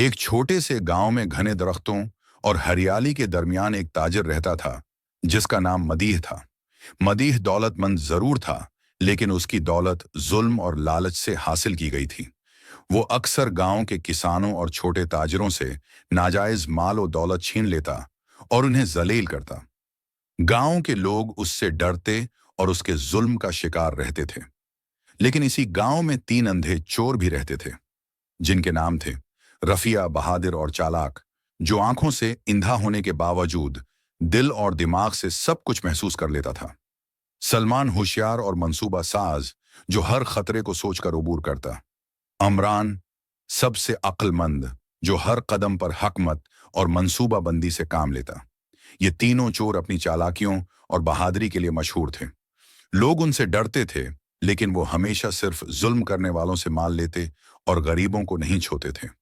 एक छोटे से गांव में घने दरख्तों और हरियाली के दरमियान एक ताजिर रहता था जिसका नाम मदीह था। मदीह दौलतमंद जरूर था, लेकिन उसकी दौलत जुल्म और लालच से हासिल की गई थी। वो अक्सर गांव के किसानों और छोटे ताजिरों से नाजायज माल और दौलत छीन लेता और उन्हें जलील करता। गांव के लोग उससे डरते और उसके जुल्म का शिकार रहते थे। लेकिन इसी गांव में तीन अंधे चोर भी रहते थे, जिनके नाम थे रफिया, बहादुर और चालाक, जो आंखों से इंधा होने के बावजूद दिल और दिमाग से सब कुछ महसूस कर लेता था। सलमान होशियार और मंसूबा साज, जो हर खतरे को सोचकर अबूर करता। अमरान सबसे अक्लमंद, जो हर कदम पर हकमत और मंसूबा बंदी से काम लेता। ये तीनों चोर अपनी चालाकियों और बहादुरी के लिए मशहूर थे। लोग उनसे डरते थे, लेकिन वो हमेशा सिर्फ जुल्म करने वालों से माल लेते और गरीबों को नहीं छोते थे।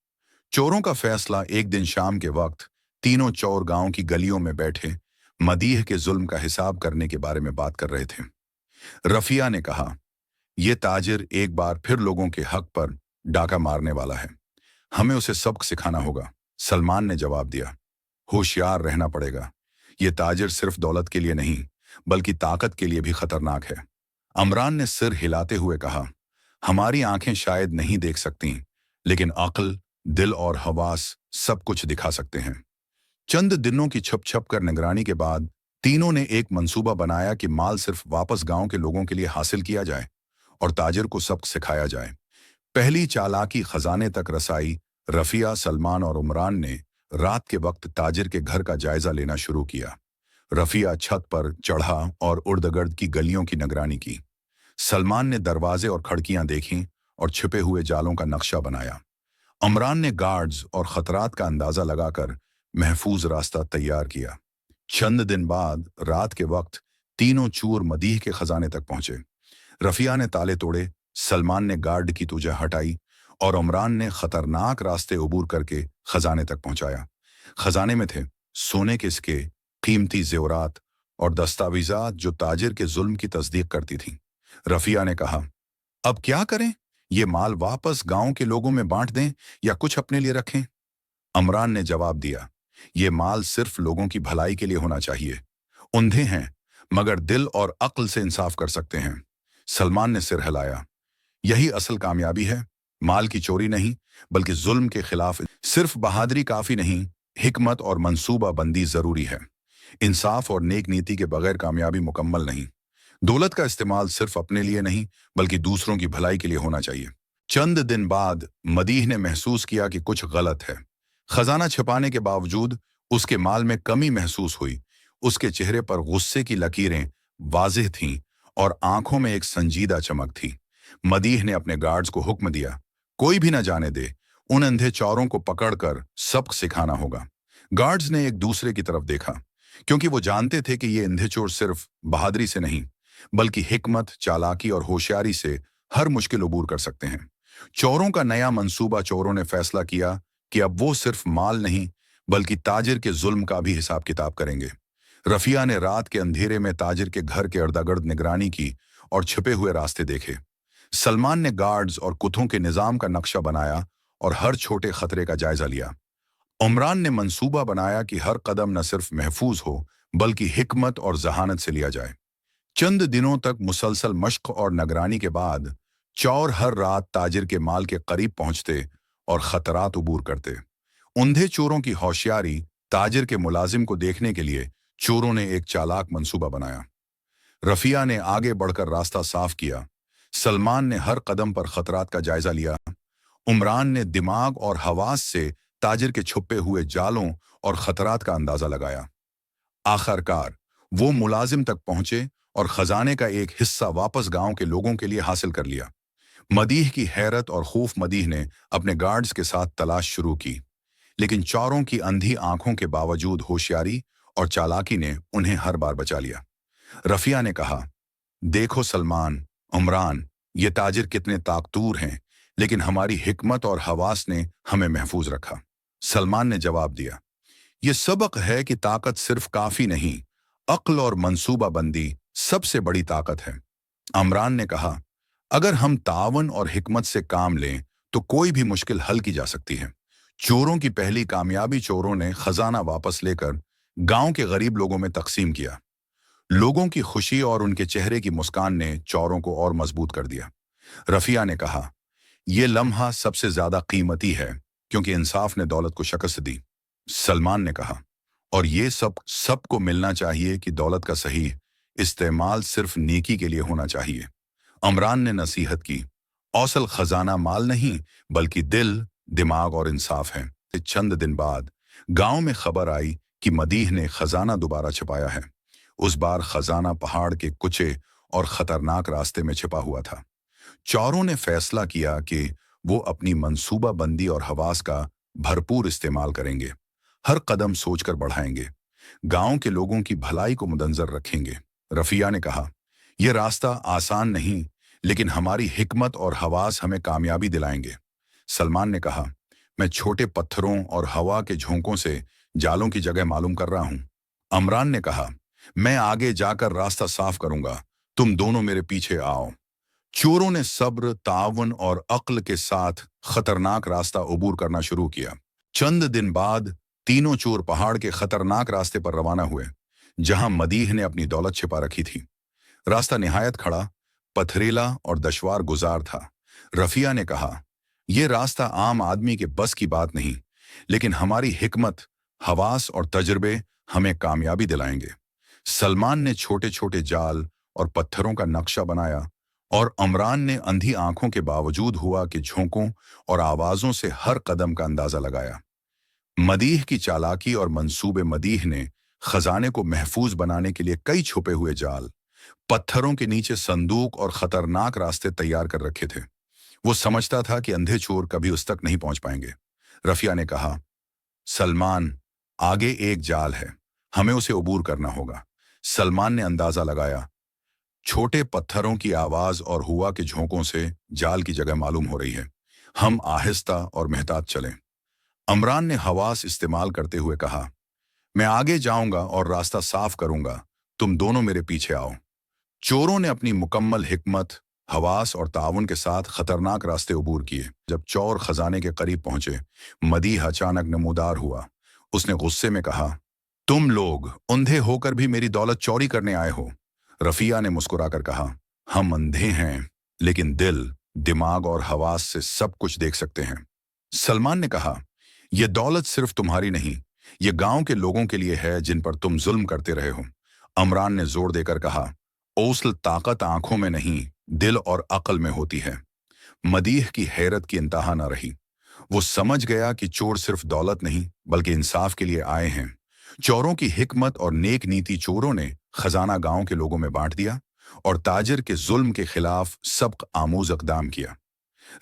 चोरों का फैसला एक दिन शाम के वक्त तीनों चोर गांव की गलियों में बैठे मदीह के जुल्म का हिसाब करने के बारे में बात कर रहे थे। रफिया ने कहा, यह ताजिर एक बार फिर लोगों के हक पर डाका मारने वाला है। हमें उसे सबक सिखाना होगा। सलमान ने जवाब दिया, होशियार रहना पड़ेगा। ये ताजिर सिर्फ दौलत के लिए नहीं, बल्कि ताकत के लिए भी खतरनाक है। अमरान ने सिर हिलाते हुए कहा, हमारी आंखें शायद नहीं देख सकती, लेकिन अक्ल, दिल और हवास सब कुछ दिखा सकते हैं। चंद दिनों की छप छप कर निगरानी के बाद तीनों ने एक मंसूबा बनाया कि माल सिर्फ वापस गांव के लोगों के लिए हासिल किया जाए और ताजिर को सबक सिखाया जाए। पहली चालाकी खजाने तक रसाई। रफिया, सलमान और उमरान ने रात के वक्त ताजिर के घर का जायजा लेना शुरू किया। रफिया छत पर चढ़ा और उर्द-गिर्द की गलियों की निगरानी की। सलमान ने दरवाजे और खिड़कियां देखीं और छिपे हुए जालों का नक्शा बनाया। अमरान ने गार्ड्स और खतरात का अंदाजा लगाकर महफूज रास्ता तैयार किया। चंद दिन बाद रात के वक्त तीनों चोर मदीह के खजाने तक पहुंचे। रफिया ने ताले तोड़े, सलमान ने गार्ड की तुजा हटाई और उमरान ने खतरनाक रास्ते अबूर करके खजाने तक पहुंचाया। खजाने में थे सोने के सिक्के, कीमती जेवरात और दस्तावेजात जो ताजिर के जुल्म की तस्दीक करती थीं। रफिया ने कहा, अब क्या करें? ये माल वापस गांव के लोगों में बांट दें या कुछ अपने लिए रखें? अमरान ने जवाब दिया, ये माल सिर्फ लोगों की भलाई के लिए होना चाहिए। अंधे हैं, मगर दिल और अक्ल से इंसाफ कर सकते हैं। सलमान ने सिर हिलाया, यही असल कामयाबी है। माल की चोरी नहीं, बल्कि जुल्म के खिलाफ सिर्फ बहादुरी काफी नहीं, हिकमत और मंसूबा बंदी जरूरी है। इंसाफ और नेक नीति के बगैर कामयाबी मुकम्मल नहीं। दौलत का इस्तेमाल सिर्फ अपने लिए नहीं, बल्कि दूसरों की भलाई के लिए होना चाहिए। चंद दिन बाद मदीह ने महसूस किया कि कुछ गलत है। खजाना छिपाने के बावजूद उसके माल में कमी महसूस हुई। उसके चेहरे पर गुस्से की लकीरें वाज़ेह थीं और आंखों में एक संजीदा चमक थी। मदीह ने अपने गार्ड्स को हुक्म दिया, कोई भी न जाने दे, उन अंधे चोरों को पकड़कर सबक सिखाना होगा। गार्ड्स ने एक दूसरे की तरफ देखा, क्योंकि वो जानते थे कि ये अंधे चोर सिर्फ बहादुरी से नहीं, बल्कि हिकमत, चालाकी और होशियारी से हर मुश्किल अबूर कर सकते हैं। चोरों का नया मंसूबा। चोरों ने फैसला किया कि अब वो सिर्फ माल नहीं, बल्कि ताजिर के जुल्म का भी हिसाब किताब करेंगे। रफिया ने रात के अंधेरे में ताजिर के घर के इर्द-गिर्द निगरानी की और छिपे हुए रास्ते देखे। सलमान ने गार्ड्स और कुतों के निजाम का नक्शा बनाया और हर छोटे खतरे का जायजा लिया। उमरान ने मंसूबा बनाया कि हर कदम न सिर्फ महफूज हो, बल्कि हिकमत और जहानत से लिया जाए। चंद दिनों तक मुसलसल मश्क और निगरानी के बाद चोर हर रात ताजिर के माल के करीब पहुंचते और खतरात अबूर करते। अंधे चोरों की होशियारी। ताजिर के मुलाजिम को देखने के लिए चोरों ने एक चालाक मंसूबा बनाया। रफिया ने आगे बढ़कर रास्ता साफ किया। सलमान ने हर कदम पर खतरात का जायजा लिया। उमरान ने दिमाग और हवास से ताजिर के छुपे हुए जालों और खतरात का अंदाजा लगाया। आखिरकार वो मुलाजिम तक पहुंचे और खजाने का एक हिस्सा वापस गांव के लोगों के लिए हासिल कर लिया। मदीह की हैरत और खौफ। मदीह ने अपने गार्ड्स के साथ तलाश शुरू की, लेकिन चोरों की अंधी आंखों के बावजूद होशियारी और चालाकी ने उन्हें हर बार बचा लिया। रफिया ने कहा, देखो सलमान, उमरान, ये ताजिर कितने ताकतूर हैं, लेकिन हमारी हिकमत और हवास ने हमें महफूज रखा। सलमान ने जवाब दिया, ये सबक है कि ताकत सिर्फ काफी नहीं, अक्ल और मंसूबा बंदी सबसे बड़ी ताकत है। अमरान ने कहा, अगर हम तावन और हिकमत से काम लें तो कोई भी मुश्किल हल की जा सकती है। चोरों की पहली कामयाबी चोरों ने खजाना वापस लेकर गांव के गरीब लोगों में तकसीम किया। लोगों की खुशी और उनके चेहरे की मुस्कान ने चोरों को और मजबूत कर दिया। रफिया ने कहा, यह लम्हा सबसे ज्यादा कीमती है क्योंकि इंसाफ ने दौलत को शिकस्त दी। सलमान ने कहा, और ये सबको मिलना चाहिए कि दौलत का सही इस्तेमाल सिर्फ नेकी के लिए होना चाहिए। अमरान ने नसीहत की, औसल खजाना माल नहीं बल्कि दिल, दिमाग और इंसाफ है। चंद दिन बाद गांव में खबर आई कि मदीह ने खजाना दोबारा छिपाया है। उस बार खजाना पहाड़ के कुचे और खतरनाक रास्ते में छिपा हुआ था। चोरों ने फैसला किया कि वो अपनी मंसूबा बंदी और हवास का भरपूर इस्तेमाल करेंगे, हर कदम सोचकर बढ़ाएंगे, गांव के लोगों की भलाई को मद्देनजर रखेंगे। रफिया ने कहा, यह रास्ता आसान नहीं, लेकिन हमारी हिकमत और हवास हमें कामयाबी दिलाएंगे। सलमान ने कहा, मैं छोटे पत्थरों और हवा के झोंकों से जालों की जगह मालूम कर रहा हूं। अमरान ने कहा, मैं आगे जाकर रास्ता साफ करूंगा, तुम दोनों मेरे पीछे आओ। चोरों ने सब्र, तावन और अक्ल के साथ खतरनाक रास्ता अबूर करना शुरू किया। चंद दिन बाद तीनों चोर पहाड़ के खतरनाक रास्ते पर रवाना हुए, जहां मदीह ने अपनी दौलत छिपा रखी थी। रास्ता निहायत खड़ा, पथरीला और दुश्वार गुजार था। रफिया ने कहा, यह रास्ता आम आदमी के बस की बात नहीं, लेकिन हमारी हिकमत, हवास और तजर्बे हमें कामयाबी दिलाएंगे। सलमान ने छोटे छोटे जाल और पत्थरों का नक्शा बनाया और अमरान ने अंधी आंखों के बावजूद हुआ कि झोंकों और आवाजों से हर कदम का अंदाजा लगाया। मदीह की चालाकी और मंसूबे मदीह ने खजाने को महफूज बनाने के लिए कई छुपे हुए जाल, पत्थरों के नीचे संदूक और खतरनाक रास्ते तैयार कर रखे थे। वो समझता था कि अंधे चोर कभी उस तक नहीं पहुंच पाएंगे। रफिया ने कहा, सलमान, आगे एक जाल है, हमें उसे अबूर करना होगा। सलमान ने अंदाजा लगाया, छोटे पत्थरों की आवाज और हुआ के झोंकों से जाल की जगह मालूम हो रही है, हम आहिस्ता और मेहतात चलें। अमरान ने हवास इस्तेमाल करते हुए कहा, मैं आगे जाऊंगा और रास्ता साफ करूंगा, तुम दोनों मेरे पीछे आओ। चोरों ने अपनी मुकम्मल हिकमत, हवास और ताउन के साथ खतरनाक रास्ते अबूर किए। जब चोर खजाने के करीब पहुंचे, मदीह अचानक नमूदार हुआ। उसने गुस्से में कहा, तुम लोग अंधे होकर भी मेरी दौलत चोरी करने आए हो। रफिया ने मुस्कुराकर कहा, हम अंधे हैं, लेकिन दिल, दिमाग और हवास से सब कुछ देख सकते हैं। सलमान ने कहा, यह दौलत सिर्फ तुम्हारी नहीं, यह गांव के लोगों के लिए है जिन पर तुम जुल्म करते रहे हो। अमरान ने जोर देकर कहा, ओसल ताकत आंखों में नहीं, दिल और अक्ल में होती है। मदीह की हैरत की इंतहा न रही। वो समझ गया कि चोर सिर्फ दौलत नहीं बल्कि इंसाफ के लिए आए हैं। चोरों की हिकमत और नेक नीति चोरों ने खजाना गांव के लोगों में बांट दिया और ताजिर के जुल्म के खिलाफ सबक आमूज इक़दाम किया।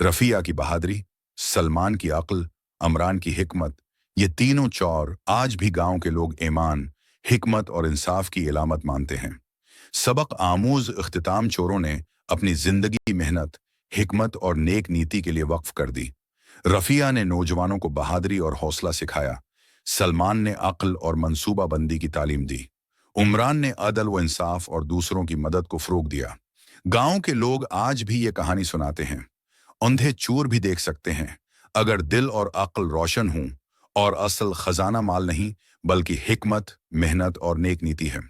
रफिया की बहादुरी, सलमान की अक्ल, अमरान की हिकमत, ये तीनों चोर आज भी गांव के लोग ईमान, हिकमत और इंसाफ की इलामत मानते हैं। सबक आमूज इख्तिताम चोरों ने अपनी जिंदगी मेहनत, हिकमत और नेक नीति के लिए वक्फ कर दी। रफिया ने नौजवानों को बहादुरी और हौसला सिखाया। सलमान ने अक्ल और मंसूबा बंदी की तालीम दी। उमरान ने अदल व इंसाफ और दूसरों की मदद को फरोग दिया। गांव के लोग आज भी ये कहानी सुनाते हैं, अंधे चोर भी देख सकते हैं अगर दिल और अक्ल रोशन हों, और असल खजाना माल नहीं बल्कि हिकमत, मेहनत और नेक नीति है।